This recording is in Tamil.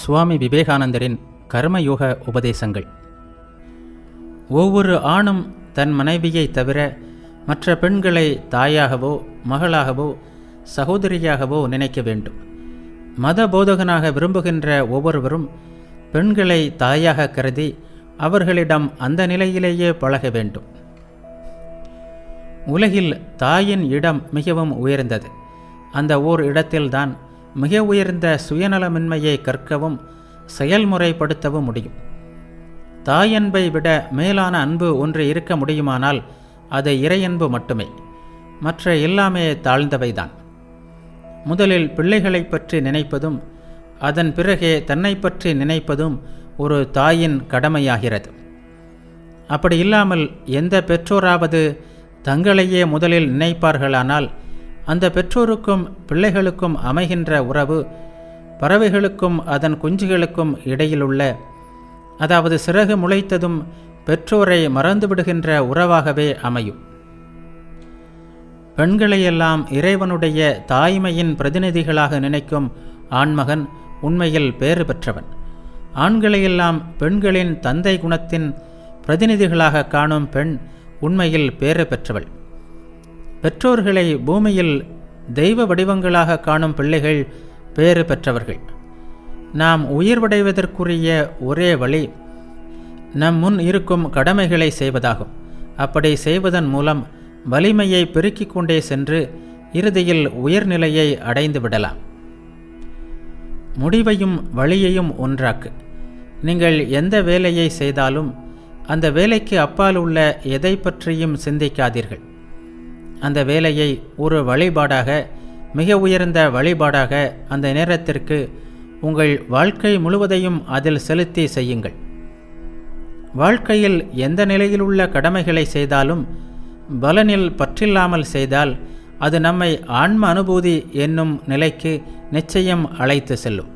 சுவாமி விவேகானந்தரின் கர்மயோக உபதேசங்கள். ஒவ்வொரு ஆணும் தன் மனைவியை தவிர மற்ற பெண்களை தாயாகவோ மகளாகவோ சகோதரியாகவோ நினைக்க வேண்டும். மத போதகனாக விரும்புகின்ற ஒவ்வொருவரும் பெண்களை தாயாக கருதி அவர்களிடம் அந்த நிலையிலேயே பழக வேண்டும். உலகில் தாயின் இடம் மிகவும் உயர்ந்தது. அந்த ஓர் இடத்தில்தான் மிக உயர்ந்த சுயநலமின்மையை கற்கவும் செயல்முறைப்படுத்தவும் முடியும். தாயன்பை விட மேலான அன்பு ஒன்று இருக்க முடியுமானால் அது இறையன்பு மட்டுமே. மற்ற எல்லாமே தாழ்ந்தவைதான். முதலில் பிள்ளைகளை பற்றி நினைப்பதும் அதன் பிறகே தன்னை பற்றி நினைப்பதும் ஒரு தாயின் கடமையாகிறது. அப்படி இல்லாமல் எந்த பெற்றோராவது தங்களையே முதலில் நினைப்பார்களானால் அந்த பெற்றோருக்கும் பிள்ளைகளுக்கும் அமைகின்ற உறவு பறவைகளுக்கும் அதன் குஞ்சுகளுக்கும் இடையிலுள்ள, அதாவது சிறகு முளைத்ததும் பெற்றோரை மறந்துவிடுகின்ற உறவாகவே அமையும். பெண்களையெல்லாம் இறைவனுடைய தாய்மையின் பிரதிநிதிகளாக நினைக்கும் ஆண்மகன் உண்மையில் பேறு பெற்றவன். ஆண்களையெல்லாம் பெண்களின் தந்தை குணத்தின் பிரதிநிதிகளாக காணும் பெண் உண்மையில் பேறு பெற்றவள். பெற்றோர்களை பூமியில் தெய்வ வடிவங்களாக காணும் பிள்ளைகள் பேறு பெற்றவர்கள். நாம் உயிர்வடைவதற்குரிய ஒரே வழி நம் முன் இருக்கும் கடமைகளை செய்வதாகும். அப்படி செய்வதன் மூலம் வலிமையை பெருக்கிக் கொண்டே சென்று இறுதியில் உயர்நிலையை அடைந்து விடலாம். முடிவையும் வழியையும் ஒன்றாக்கு. நீங்கள் எந்த வேலையை செய்தாலும் அந்த வேலைக்கு அப்பால் உள்ள எதை பற்றியும் சிந்திக்காதீர்கள். அந்த வேலையை ஒரு வழிபாடாக, மிக உயர்ந்த வழிபாடாக அந்த நேரத்திற்கு உங்கள் வாழ்க்கை முழுவதையும் அதில் செலுத்தி செய்யுங்கள். வாழ்க்கையில் எந்த நிலையிலுள்ள கடமைகளை செய்தாலும் பலனில் பற்றில்லாமல் செய்தால் அது நம்மை ஆன்ம அனுபூதி என்னும் நிலைக்கு நிச்சயம் அழைத்து செல்லும்.